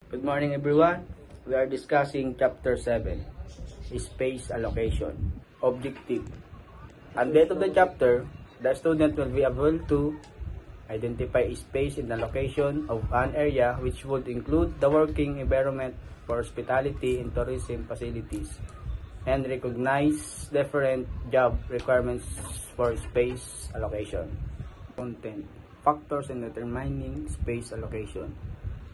Good morning everyone. We are discussing Chapter 7, Space Allocation. Objective. At the end of the chapter, the student will be able to identify space in the location of an area which would include the working environment for hospitality and tourism facilities and recognize different job requirements for space allocation. Content. Factors in determining space allocation.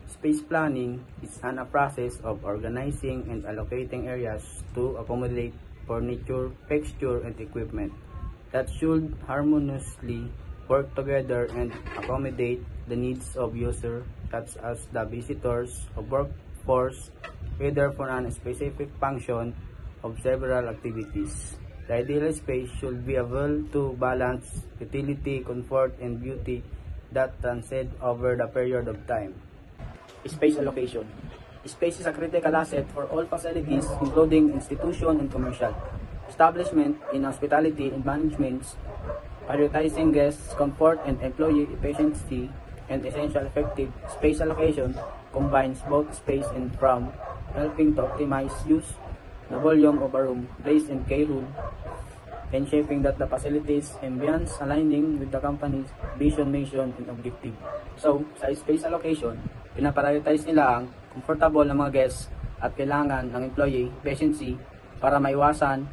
Space planning is a process of organizing and allocating areas to accommodate furniture, fixture, and equipment that should harmoniously work together and accommodate the needs of users such as the visitors of workforce, whether for a specific function of several activities. The ideal space should be able to balance utility, comfort, and beauty that transcend over the period of time. Space allocation. Space is a critical asset for all facilities, including institution and commercial establishment in hospitality and management. Prioritizing guests' comfort and employee efficiency and essential effective space allocation combines both space and from helping to optimize use, the volume of a room, place and key rule, and shaping that the facilities ambience aligning with the company's vision, mission, and objective. So, sa space allocation, pinaprioritize nila ang comfortable ng mga guests at kailangan ng employee efficiency para maiwasan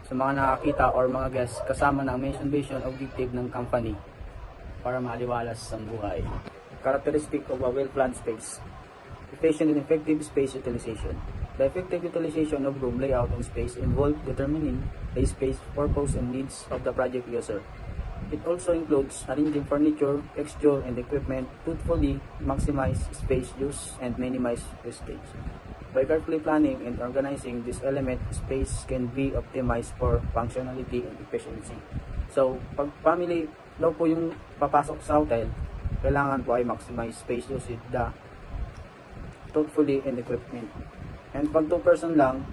sa mga nakakita or mga guests kasama ng mission, vision, objective ng company para maaliwalas sa buhay. Characteristic of a well-planned space. Efficient and effective space utilization. The effective utilization of room layout and space involves determining the space, purpose, and needs of the project user. It also includes arranging furniture, fixture, and equipment to fully maximize space use and minimize wastage. By carefully planning and organizing this element, space can be optimized for functionality and efficiency. So, pag family daw po yung papasok sa hotel, kailangan po ay maximize space usage thoughtfully and equipment. And pag 2 person lang,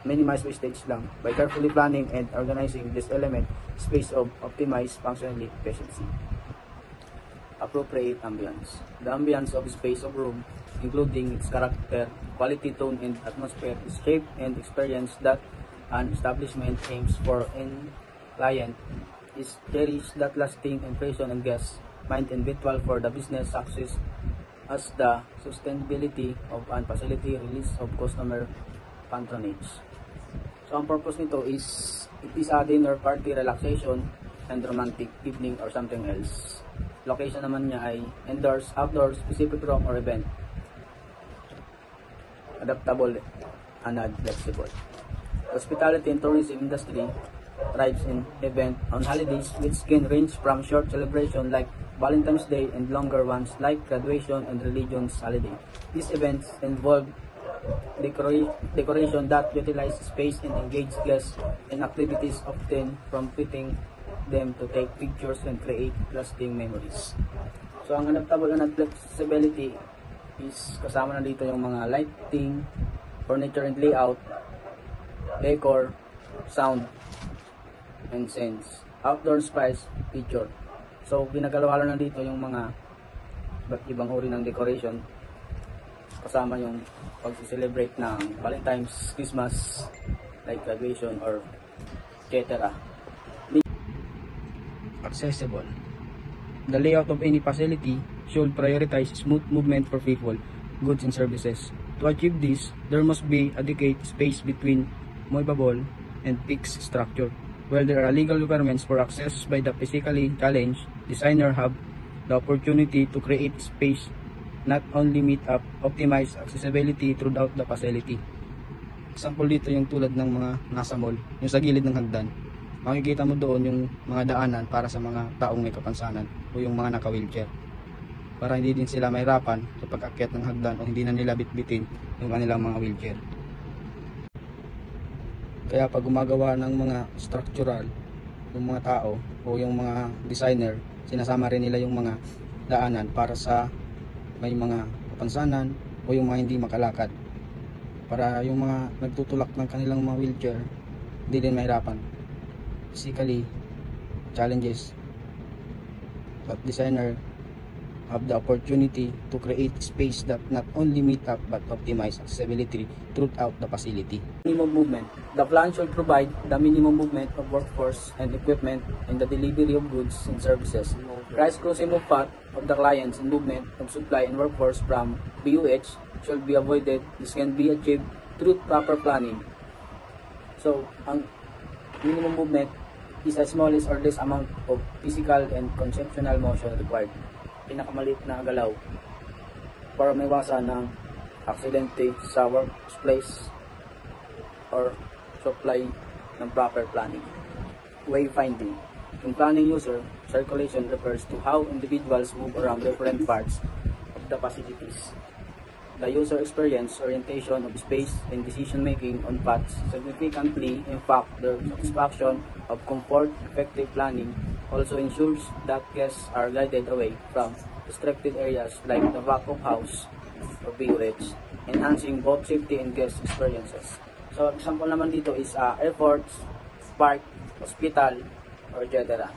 minimize wastage lang. By carefully planning and organizing this element, space of optimized functionality efficiency. Appropriate ambience. The ambience of space of room, including its character, quality, tone, and atmosphere, is shape and experience that an establishment aims for in client is cherish that lasting impression on guests mind and vital for the business success as the sustainability of an facility release of customer patronage. So ang purpose nito is it is a dinner party, relaxation, and romantic evening or something else. Location naman niya ay indoors, outdoors, specific room or event. Adaptable and flexible. Hospitality and tourism industry thrives in event on holidays which can range from short celebration like Valentine's Day and longer ones like graduation and religion's holiday. These events involve decoration that utilize space and engage guests in activities often prompting them to take pictures and create lasting memories. So ang adaptable and flexibility is kasama na dito yung mga lighting, furniture and layout, decor, sound, and sense, outdoor space, feature. So pinagkalawalo na dito yung mga iba't ibang uri ng decoration kasama yung pag-celebrate ng Valentine's, Christmas, like graduation or etc. Accessible. The layout of any facility should prioritize smooth movement for people, goods, and services. To achieve this, there must be adequate space between movable and fixed structure. While there are legal requirements for access by the physically challenged, designers have the opportunity to create space not only meet up, optimize accessibility throughout the facility. Example dito yung tulad ng mga nasa mall, yung sa gilid ng hagdan. Makikita mo doon yung mga daanan para sa mga taong may kapansanan o yung mga naka-wheelchair. Para hindi din sila mahirapan sa pag-akyat ng hagdan o hindi na nila bitbitin yung kanilang mga wheelchair. Kaya pag gumagawa ng mga structural, yung mga tao o yung mga designer, sinasama rin nila yung mga daanan para sa may mga kapansanan o yung mga hindi makalakad. Para yung mga nagtutulak ng kanilang mga wheelchair, hindi din mahirapan. Physically, challenges. At designer have the opportunity to create space that not only meet up but optimize accessibility throughout the facility. Minimum movement. The plan should provide the minimum movement of workforce and equipment in the delivery of goods and services. Cross-crossing of path of the clients and movement of supply and workforce from BUH should be avoided. This can be achieved through proper planning. So, ang minimum movement is the smallest or less amount of physical and conceptual motion required. Pinakamalit na galaw para maiwasan ng aksidente sa workplace or supply ng proper planning. Wayfinding. In planning user, circulation refers to how individuals move around different parts of the facilities. The user experience, orientation of space, and decision-making on paths significantly impact the satisfaction of comfort. Effective planning also ensures that guests are guided away from restricted areas like the back of house or BUH, enhancing both safety and guest experiences. So, example naman dito is airports, park, hospital, or etc.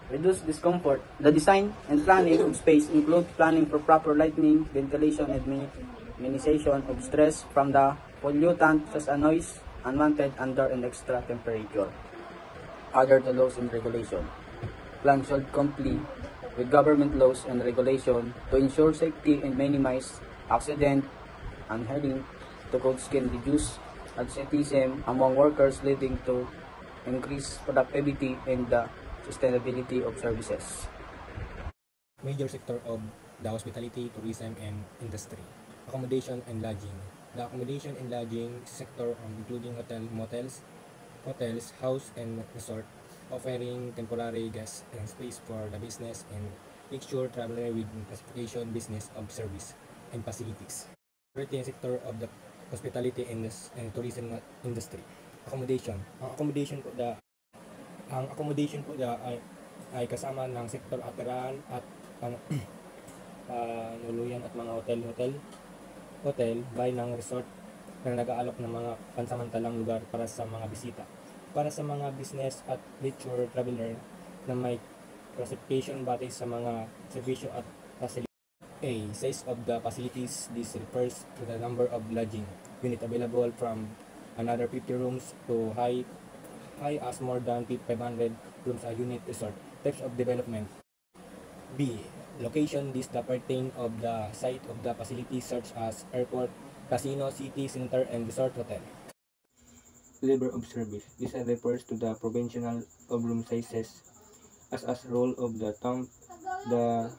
Reduce discomfort. The design and planning of space include planning for proper lighting, ventilation, and minimization of stress from the pollutant such as noise, unwanted under and extra temperature. Other the laws and regulation. Plan should comply with government laws and regulation to ensure safety and minimize accident and heading to codes can reduce absenteeism among workers, leading to increased productivity and the sustainability of services. Major sector of the hospitality, tourism, and industry. Accommodation and lodging. The accommodation and lodging sector, including hotels, house and resort, offering temporary guest and space for the business and mixture traveler with classification business of service and facilities. 13 sector of the hospitality and tourism industry. Accommodation. Ang accommodation po ay kasama ng sektor atirahan at nuluyan at mga hotel, bahay ng resort na nag-aalok ng mga pansamantalang lugar para sa mga bisita. Para sa mga business at leisure traveler na may classification batay sa mga servisyo at facilities. A. Size of the facilities. This refers to the number of lodging unit available from another 50 rooms to high as more than 500 rooms a unit resort. Types of development. B. Location. This the pertain of the site of the facilities such as airport, casino, city center, and resort hotel. Level of service. This refers to the provincial of room sizes. As role of the town, the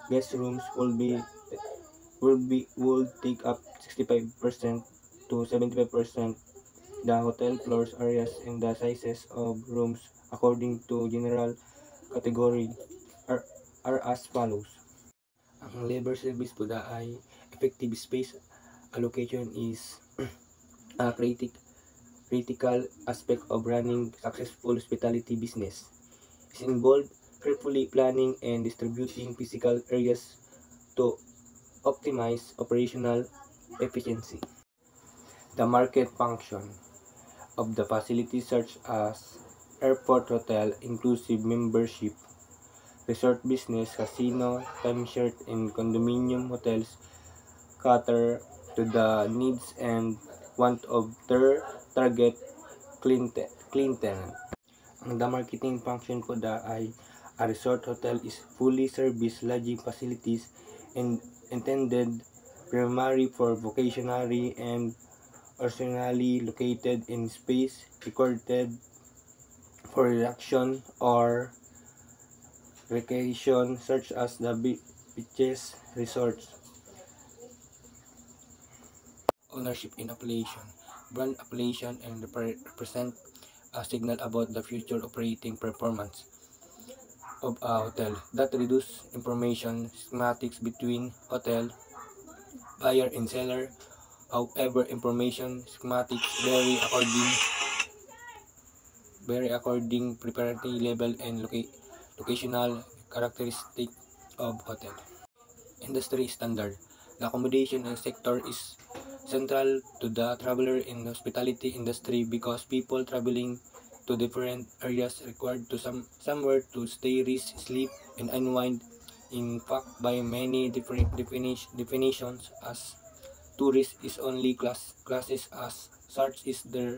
guest rooms will take up 65% to 75%. The hotel floors areas and the sizes of rooms according to general category are as follows. Ang labor service po ay effective space allocation is a critical aspect of running successful hospitality business. It involves carefully planning and distributing physical areas to optimize operational efficiency. The market function of the facilities such as airport, hotel, inclusive membership, resort business, casino, timeshare, and condominium hotels cater to the needs and want of their target clientele. Ang the marketing function po ay a resort hotel is fully serviced lodging facilities and intended primarily for vocationary and originally located in space recorded for relaxation or recreation such as the beaches, resorts. Ownership in appellation. Brand appellation and represent a signal about the future operating performance of a hotel that reduce information schematics between hotel buyer and seller. However, information schematics vary according proprietary level and locational characteristic of hotel. Industry standard. The accommodation sector is central to the traveler in the hospitality industry because people traveling to different areas required to somewhere to stay, rest, sleep, and unwind. In fact, by many different definitions, as tourist is only classes as such is their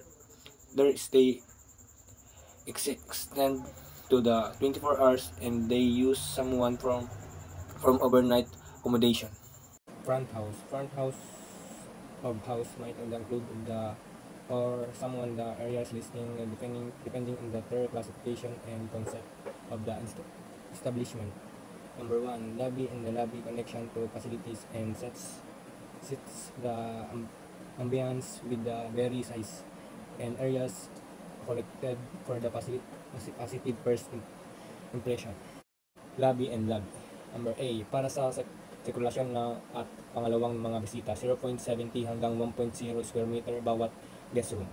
stay extend to the 24 hours, and they use someone from overnight accommodation. Front house of house might include the or someone the areas listing depending on the third classification and concept of the establishment. Number 1, lobby and the lobby connection to facilities and sets the ambience with the very size and areas collected for the positive first impression. Lobby and lobby. Number A, para sa sirkulasyon na at pangalawang mga bisita, 0.70 hanggang 1.0 square meter bawat guest room.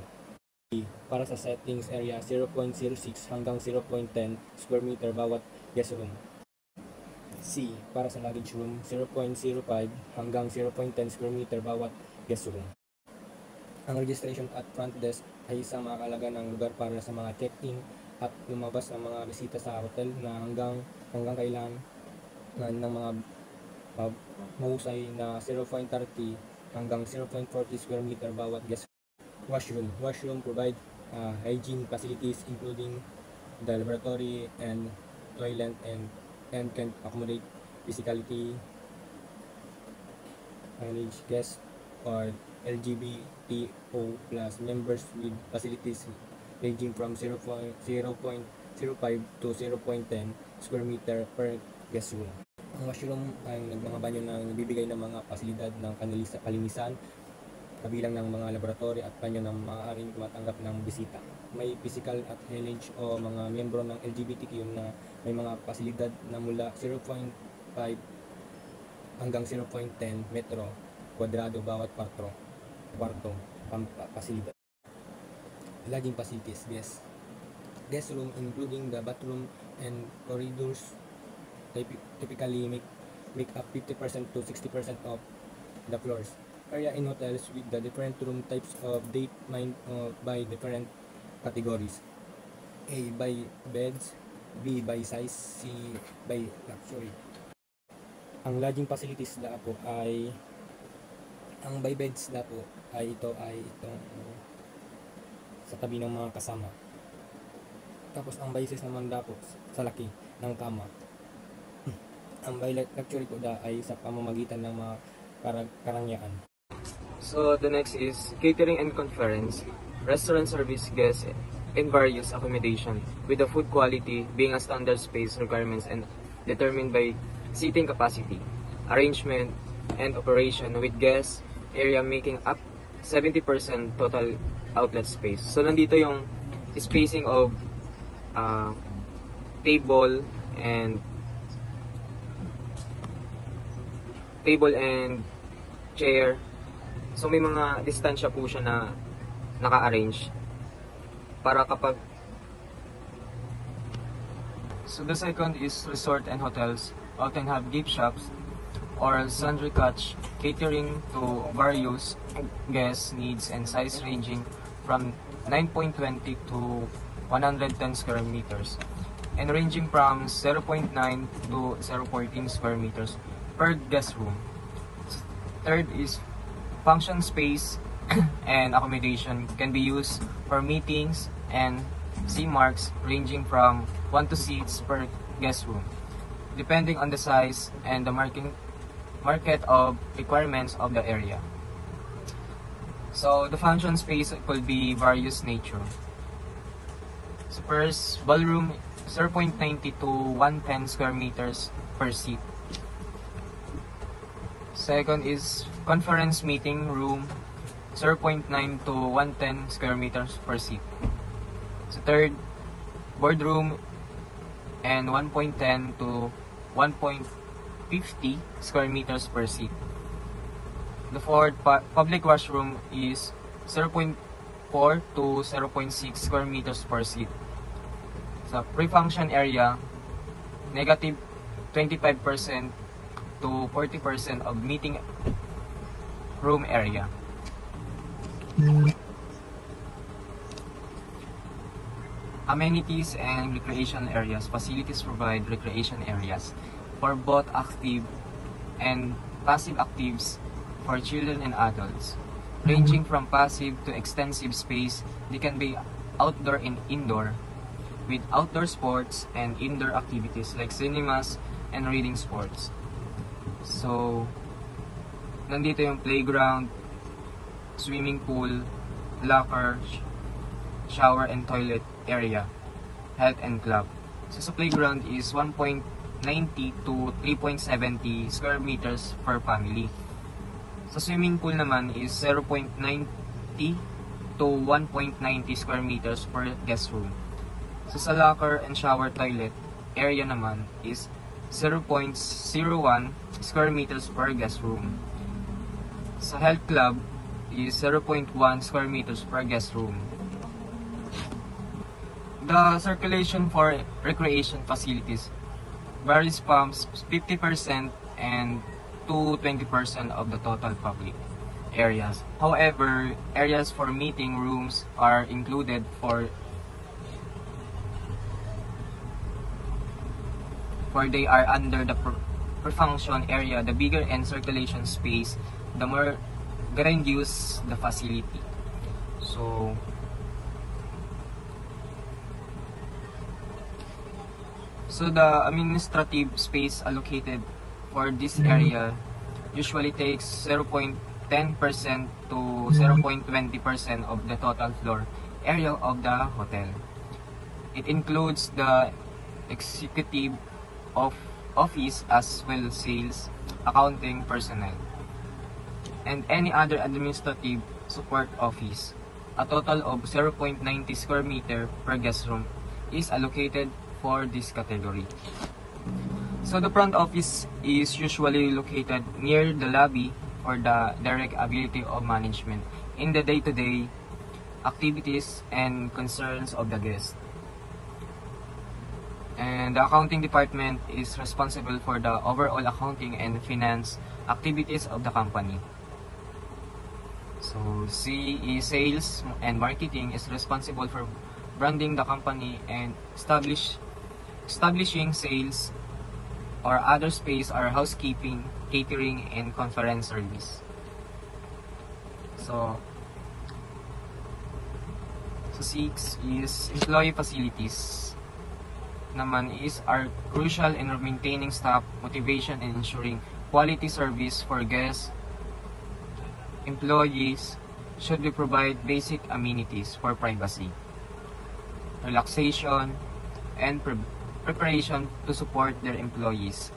B, para sa settings area, 0.06 hanggang 0.10 square meter bawat guest room. C, para sa luggage room, 0.05 hanggang 0.10 square meter bawat guest room. Ang registration at front desk ay isang makakalaga ng lugar para sa mga check-in at lumabas ng mga bisita sa hotel na hanggang kailangan ng mga mahusay na 0.30 hanggang 0.40 square meter bawat guest room. Washroom provide hygiene facilities including the laboratory and toilet and can accommodate physicality managed guests or LGBTO plus members with facilities ranging from 0.05 to 0.10 square meter per guest room. Ang washroom ay mga banyo na nagbibigay ng mga pasilidad ng kalinisan, kabilang ng mga laboratory at banyo ng maaaring tumatanggap ng bisita. May physical at heritage o mga miyembro ng LGBTQ na may mga pasilidad na mula 0.5 hanggang 0.10 metro kwadrado bawat kwarto pasilidad. Lodging facilities, guest room including the bathroom and corridors typically make up 50% to 60% of the floors. Area in hotels with the different room types of date by different categories. A, by beds, B, by size, C, by luxury. Ang lodging facilities na po ay ang by beds na po ay itong sa tabi ng mga kasama. Tapos ang by size naman na po sa laki ng kama. Ang by luxury po ay sa pamamagitan ng mga karangyaan. So the next is catering and conference, restaurant service guests in various accommodation with the food quality being a standard space requirements and determined by seating capacity, arrangement, and operation with guest area making up 70% total outlet space. So nandito yung spacing of table and chair. So may mga distansya po siya na naka-arrange para kapag. So the second is resort and hotels often have gift shops or sundry catch catering to various guest needs and size ranging from 9.20 to 110 square meters and ranging from 0.9 to 0.14 square meters per guest room. Third is function space and accommodation can be used for meetings and C-marks ranging from 1 to 6 per guest room, depending on the size and the market of requirements of the area. So the function space could be various nature. So first, ballroom 0.90 to 110 square meters per seat. Second is conference meeting room 0.9 to 110 square meters per seat. So third, boardroom and 1.10 to 1.50 square meters per seat. The fourth, public washroom is 0.4 to 0.6 square meters per seat. Sa pre-function area, negative 25% to 40% of meeting room area. Amenities and recreation areas. Facilities provide recreation areas for both active and passive actives for children and adults. Ranging from passive to extensive space, they can be outdoor and indoor, with outdoor sports and indoor activities like cinemas and reading sports. So, nandito yung playground, swimming pool, locker, shower and toilet area, health and club. So sa playground is 1.90 to 3.70 square meters per family. Sa swimming pool naman is 0.90 to 1.90 square meters per guest room. So sa locker and shower toilet area naman is 0.01 square meters per guest room. Sa health club is 0.1 square meters per guest room. The circulation for recreation facilities varies from 50% and to 20% of the total public areas. However, areas for meeting rooms are included for they are under the per function area. The bigger and circulation space, the more grandiose the facility. So the administrative space allocated for this area usually takes 0.10% to 0.20% of the total floor area of the hotel. It includes the executive office as well as sales, accounting personnel, and any other administrative support office. A total of 0.90 square meter per guest room is allocated for this category. So the front office is usually located near the lobby for the direct ability of management in the day-to-day activities and concerns of the guest. And the accounting department is responsible for the overall accounting and finance activities of the company. So CE sales and marketing is responsible for branding the company and establishing sales or other space or housekeeping, catering, and conference service. So 6 is employee facilities. Naman is are crucial in maintaining staff motivation and ensuring quality service for guests. Employees should be provide basic amenities for privacy, relaxation, and preparation to support their employees.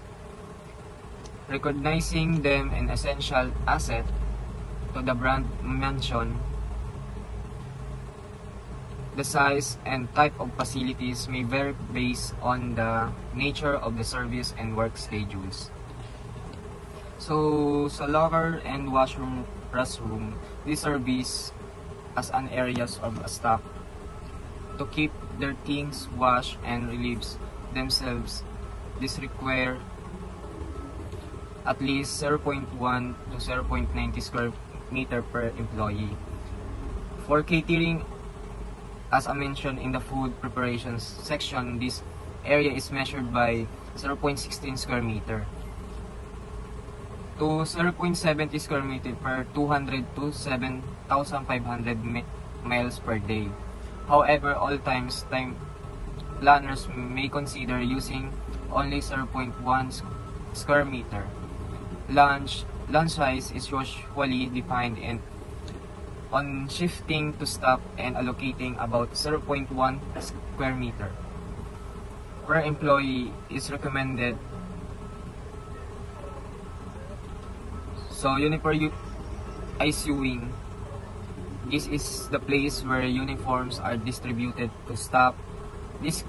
Recognizing them an essential asset to the brand mentioned. The size and type of facilities may vary based on the nature of the service and work schedules. So, sa locker and washroom, restroom, these service as an areas of a staff to keep their things washed and relieves themselves. This require at least 0.1 to 0.90 square meter per employee. For catering, as I mentioned in the food preparations section, this area is measured by 0.16 square meter to 0.70 square meter per 200 to 7,500 miles per day. However, all time planners may consider using only 0.1 square meter. Lunch size is usually defined on shifting to staff and allocating about 0.1 square meter per employee is recommended. So uniform ICUing, this is the place where uniforms are distributed to staff. This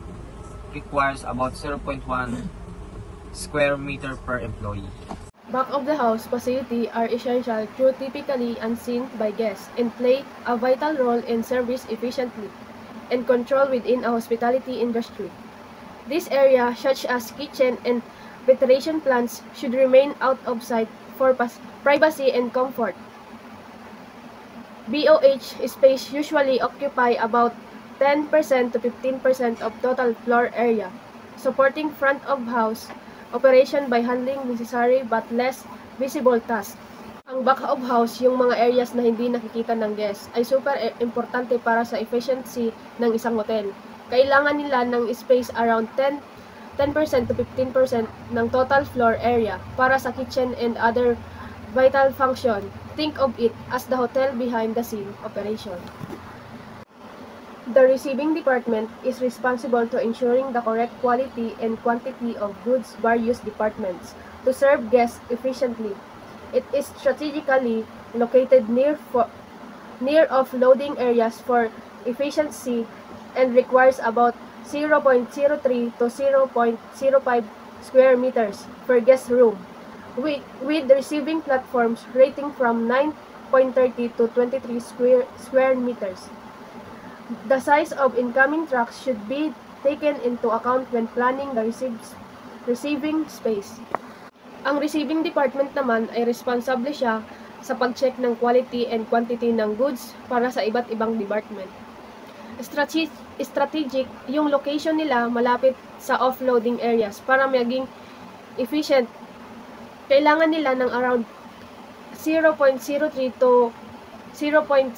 requires about 0.1 square meter per employee. Back of the house facility are essential though typically unseen by guests and play a vital role in service efficiently and control within a hospitality industry. This area, such as kitchen and ventilation plants, should remain out of sight for privacy and comfort. BOH space usually occupy about 10% to 15% of total floor area, supporting front of house operation by handling necessary but less visible tasks. Ang back of house, yung mga areas na hindi nakikita ng guests, ay super importante para sa efficiency ng isang hotel. Kailangan nila ng space around 10% to 15% ng total floor area para sa kitchen and other vital function. Think of it as the hotel behind the scene operation. The receiving department is responsible to ensuring the correct quality and quantity of goods various departments to serve guests efficiently. It is strategically located near offloading areas for efficiency and requires about 0.03 to 0.05 square meters per guest room, with receiving platforms rating from 9.30 to 23 square meters. The size of incoming trucks should be taken into account when planning the receiving space. Ang receiving department naman ay responsable siya sa pag-check ng quality and quantity ng goods para sa iba't ibang department. Strategic yung location nila malapit sa offloading areas para maging efficient. Kailangan nila ng around 0.03 to 0.05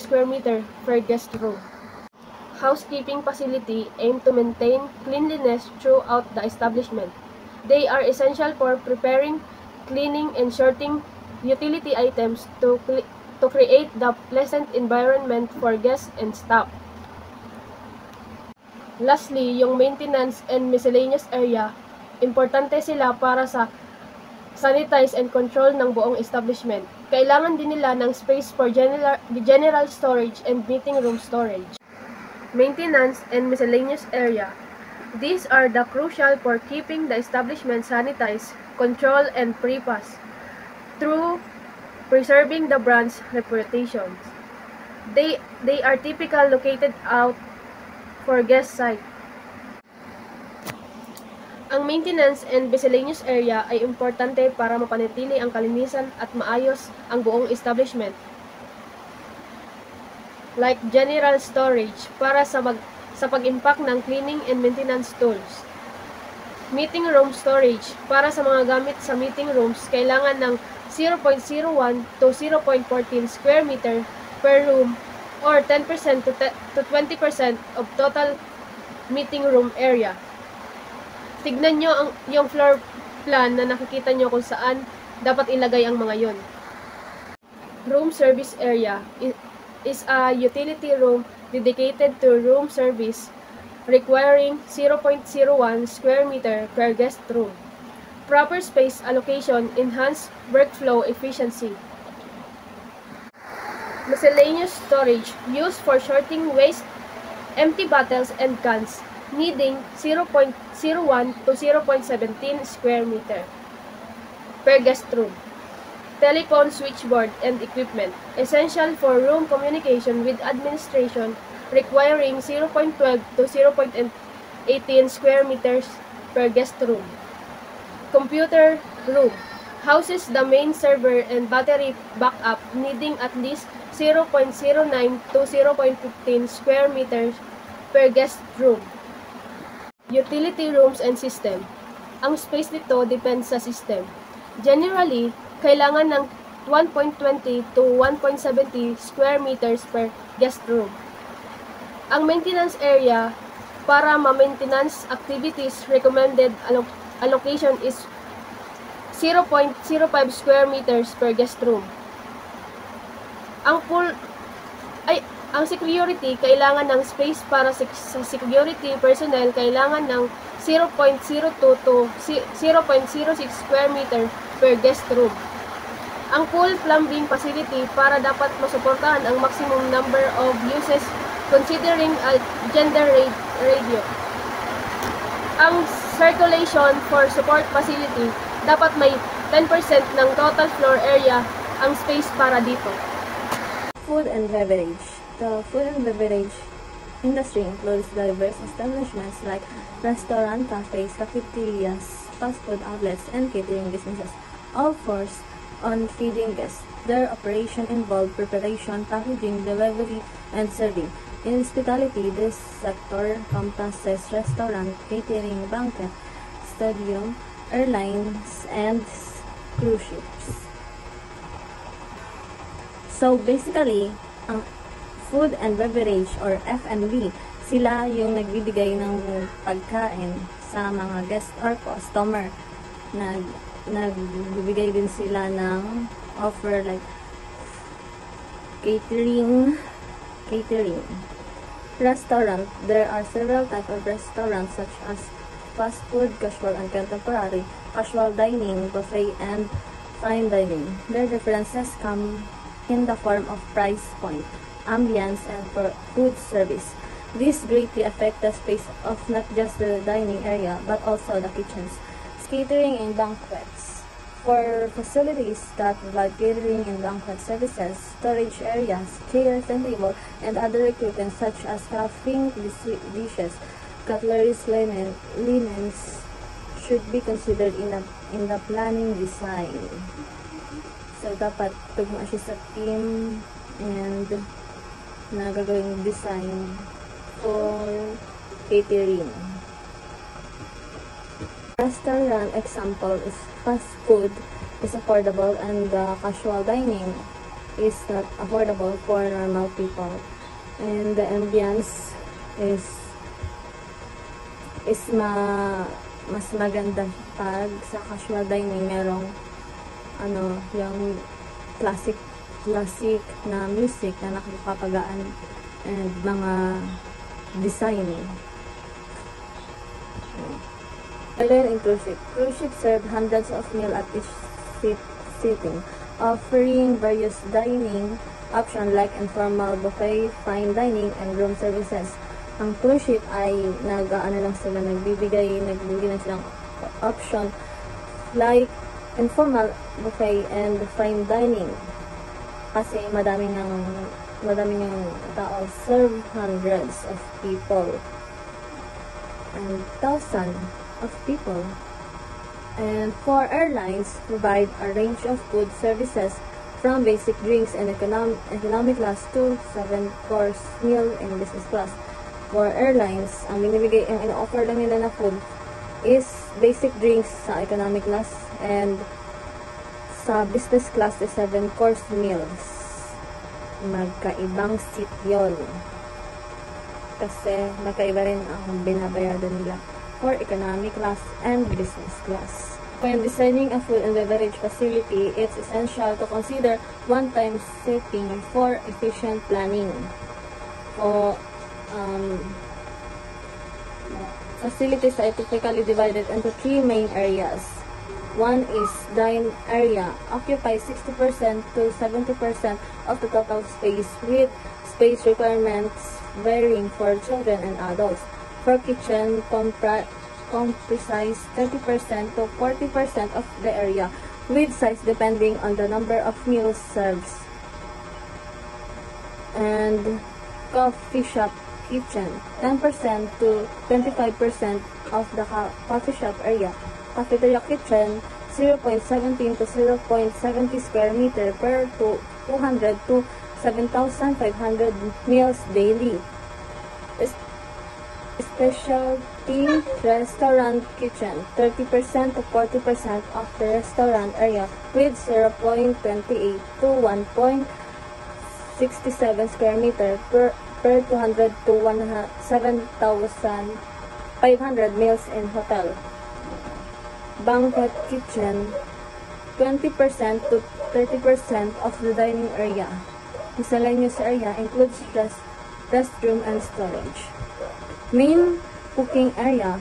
square meter per guest room. Housekeeping facility aim to maintain cleanliness throughout the establishment. They are essential for preparing, cleaning, and sorting utility items to create the pleasant environment for guests and staff. Lastly, yung maintenance and miscellaneous area, importante sila para sa sanitize and control ng buong establishment. Kailangan din nila ng space for general storage and meeting room storage. Maintenance and miscellaneous area. These are the crucial for keeping the establishment sanitized, controlled, and pre-pass through preserving the brand's reputation. They are typically located out for guest site. Ang maintenance and miscellaneous area ay importante para mapanatili ang kalinisan at maayos ang buong establishment. Like general storage para sa pag-impact ng cleaning and maintenance tools. Meeting room storage para sa mga gamit sa meeting rooms, kailangan ng 0.01 to 0.14 square meter per room or 10% to 20% of total meeting room area. Tignan nyo yung floor plan na nakikita nyo kung saan dapat ilagay ang mga yon. Room service area is a utility room dedicated to room service requiring 0.01 square meter per guest room. Proper space allocation enhance workflow efficiency. Miscellaneous storage used for sorting waste, empty bottles and cans, needing 0.01 to 0.17 square meter per guest room. Telephone switchboard and equipment, essential for room communication with administration, requiring 0.12 to 0.18 square meters per guest room. Computer room, houses the main server and battery backup, needing at least 0.09 to 0.15 square meters per guest room. Utility rooms and system. Ang space nito depends sa system. Generally, kailangan ng 1.20 to 1.70 square meters per guest room. Ang maintenance area para ma-maintenance activities recommended allocation is 0.05 square meters per guest room. Ang security, kailangan ng space para sa security personnel, kailangan ng 0.02 to 0.06 square meter per guest room. Ang pool plumbing facility para dapat masuportahan ang maximum number of uses considering a gender ratio. Ang circulation for support facility, dapat may 10% ng total floor area ang space para dito. Food and beverage. The food and beverage industry includes diverse establishments like restaurants, cafes, cafeterias, fast food outlets, and catering businesses, all focused on feeding guests. Their operation involves preparation, packaging, delivery, and serving. In hospitality, this sector encompasses restaurant, catering, banquet, stadium, airlines, and cruise ships. So basically, ang food and beverage or F&B, sila yung nagbibigay ng pagkain sa mga guest or customer. Nagbibigay din sila ng offer like catering. Restaurant, there are several types of restaurants such as fast food, casual and contemporary, casual dining, buffet, and fine dining. Their differences come in the form of price point, ambience, and food service. These greatly affect the space of not just the dining area, but also the kitchens. Catering and banquets. For facilities that provide catering and banquet services, storage areas, chairs and table, and other equipment such as stuffing dishes, cutleries, linens should be considered in the planning design. So, dapat tugma siya sa team and nagagawing design for catering. Restaurant example is fast food is affordable and casual dining is not affordable for normal people. And the ambience is mas maganda pag sa casual dining merong yung classic na music na nakakapagaan and mga design. Airline and cruise ship. Cruise ship serve hundreds of meals at each sitting, offering various dining options like informal buffet, fine dining, and room services. Ang cruise ship ay nagbibigay na silang option like informal buffet and fine dining kasi madami ng tao, serve hundreds of people and thousands of people. And for airlines, provide a range of food services from basic drinks and economic class to 7-course meal in business class. For airlines, ang in-offer lang nila na food is basic drinks sa economic class and sa business class is 7-course meals. Magkaibang seat yun. Kasi magkaiba rin ang binabayaran nila for economic class and business class. When designing a food and beverage facility, it's essential to consider one-time setting for efficient planning. Facilities are typically divided into 3 main areas. One is dine area, occupies 60% to 70% of the total space, with space requirements varying for children and adults. For kitchen, comprise 30% to 40% of the area, with size depending on the number of meals served. And coffee shop kitchen, 10% to 25% of the coffee shop area. Cafeteria kitchen, 0.17 to 0.70 square meter per 200 to 7,500 meals daily. Specialty restaurant kitchen, 30% to 40% of the restaurant area, with 0.28 to 1.67 square meter per 200 to 7,500 meals in hotel. Banquet kitchen, 20% to 30% of the dining area. Miscellaneous area includes restroom and storage. Main cooking area.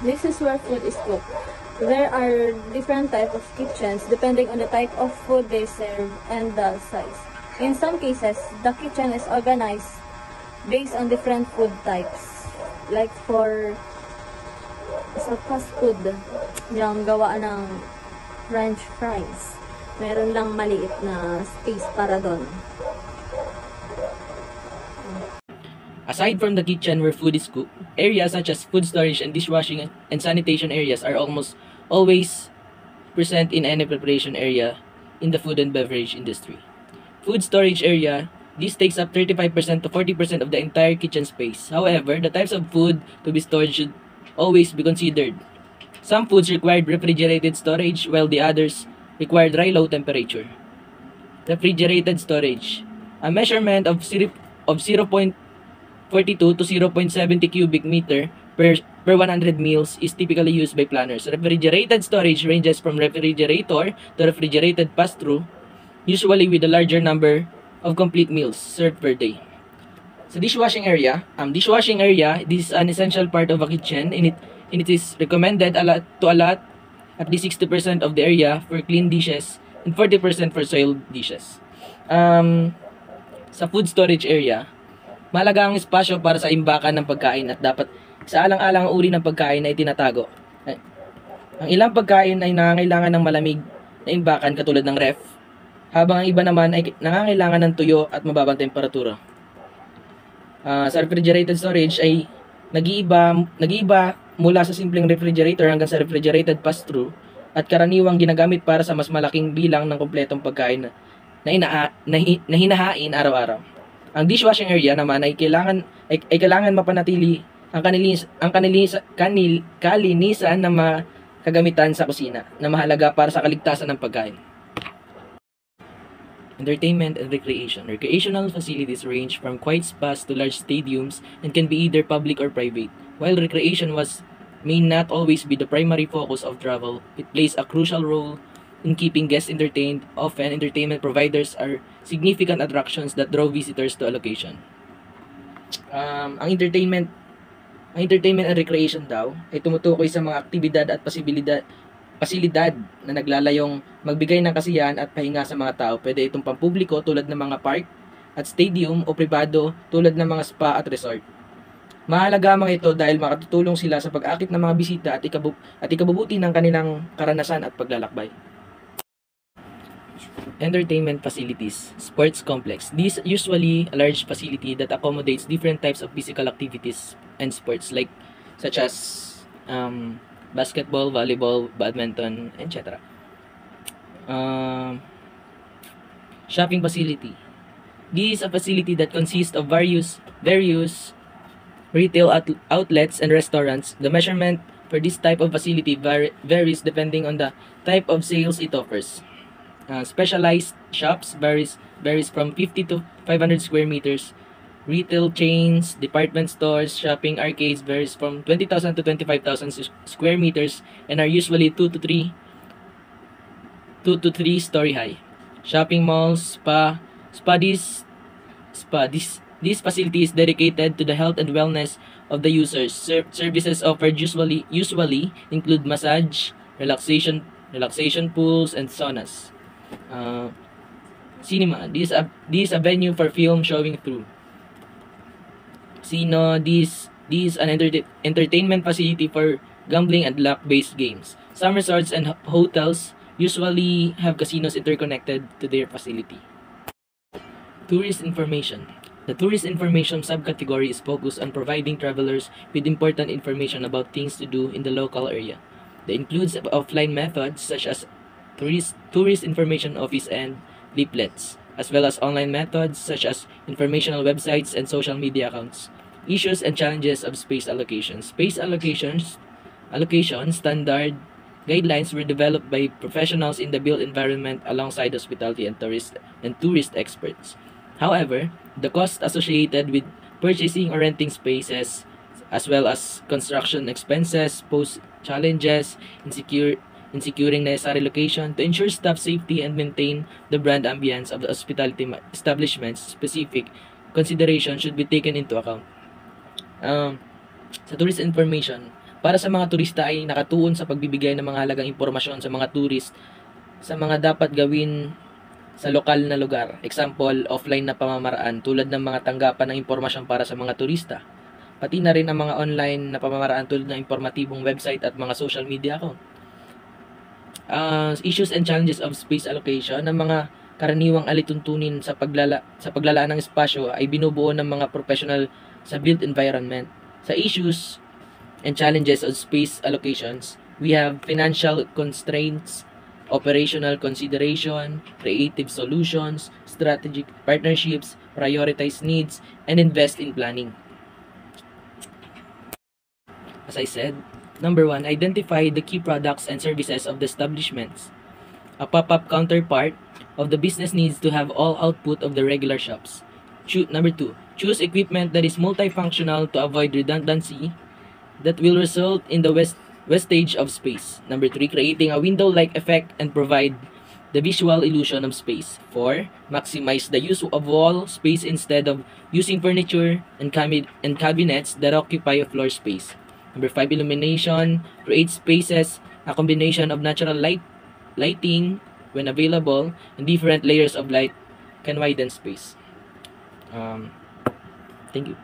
This is where food is cooked. There are different types of kitchens depending on the type of food they serve and the size. In some cases, the kitchen is organized based on different food types. Like for sa fast food, yung gawa ng French fries, meron lang maliit na space para doon. Aside from the kitchen where food is cooked, areas such as food storage and dishwashing and sanitation areas are almost always present in any preparation area in the food and beverage industry. Food storage area This takes up 35% to 40% of the entire kitchen space. However, the types of food to be stored should always be considered. Some foods required refrigerated storage, while the others require dry low temperature. Refrigerated storage. A measurement of 0.42 to 0.70 cubic meter per 100 meals is typically used by planners. Refrigerated storage ranges from refrigerator to refrigerated pass-through, usually with a larger number of complete meals served per day. Sa dishwashing area, this is an essential part of a kitchen, and it is recommended to allot at least 60% of the area for clean dishes and 40% for soiled dishes. Sa food storage area, mahalaga ang espasyo para sa imbakan ng pagkain at dapat sa alang-alang uri ng pagkain na itinatago. Ang ilang pagkain ay nangangailangan ng malamig na imbakan katulad ng ref, habang ang iba naman ay nangangailangan ng tuyo at mababang temperatura. Sa refrigerated storage ay nag-iiba mula sa simpleng refrigerator hanggang sa refrigerated pass-through at karaniwang ginagamit para sa mas malaking bilang ng kompletong pagkain na hinahain araw-araw. Ang dishwashing area naman ay kailangan mapanatili ang kalinisan ng mga kagamitan sa kusina na mahalaga para sa kaligtasan ng pagkain. Entertainment and recreation. Recreational facilities range from quiet spas to large stadiums and can be either public or private. While recreation may not always be the primary focus of travel, it plays a crucial role in keeping guests entertained. Often, entertainment providers are significant attractions that draw visitors to a location. Ang entertainment and recreation daw ay tumutukoy sa mga aktibidad at pasilidad na naglalayong magbigay ng kasiyahan at pahinga sa mga tao. Pwede itong pampubliko tulad ng mga park at stadium o pribado tulad ng mga spa at resort. Mahalaga mga ito dahil makatutulong sila sa pag-akit ng mga bisita at ikabubuti ng kanilang karanasan at paglalakbay. Entertainment facilities. Sports complex. This is usually a large facility that accommodates different types of physical activities and sports such as basketball, volleyball, badminton, etc. Shopping facility. This is a facility that consists of various retail outlets and restaurants. The measurement for this type of facility varies depending on the type of sales it offers. Specialized shops varies from 50 to 500 square meters. Retail chains, department stores, shopping arcades varies from 20,000 to 25,000 square meters and are usually 2 to 3 story high. Shopping malls, this facility is dedicated to the health and wellness of the users. Services offered usually include massage, relaxation pools, and saunas. Cinema. This is a venue for film showing through. This is an entertainment facility for gambling and luck-based games. Some resorts and hotels usually have casinos interconnected to their facility. Tourist information. The tourist information subcategory is focused on providing travelers with important information about things to do in the local area. It includes offline methods such as tourist information office and leaflets, as well as online methods such as informational websites and social media accounts. Issues and challenges of space allocation. Space allocation standard guidelines were developed by professionals in the built environment alongside hospitality and tourist experts. However, the cost associated with purchasing or renting spaces, as well as construction expenses, pose challenges in securing necessary location to ensure staff safety and maintain the brand ambience of the hospitality establishments. Specific consideration should be taken into account. Sa tourist information, para sa mga turista ay nakatuon sa pagbibigay ng mga halagang impormasyon sa mga turist sa mga dapat gawin sa lokal na lugar. Example, offline na pamamaraan tulad ng mga tanggapan ng impormasyon para sa mga turista. Pati na rin ang mga online na pamamaraan tulad ng informatibong website at mga social media account. Issues and challenges of space allocation. Ang mga karaniwang alituntunin sa paglalaan ng espasyo ay binubuo ng mga professional sa built environment. Sa issues and challenges of space allocations, we have financial constraints, operational consideration, creative solutions, strategic partnerships, prioritize needs, and invest in planning. As I said, number 1, identify the key products and services of the establishments. A pop-up counterpart of the business needs to have all output of the regular shops. Number 2, choose equipment that is multifunctional to avoid redundancy that will result in the wastage of space. Number 3, creating a window-like effect and provide the visual illusion of space. 4, maximize the use of wall space instead of using furniture and cabinets that occupy a floor space. Number 5, illumination. Create spaces, a combination of natural lighting when available, and different layers of light can widen space. Thank you.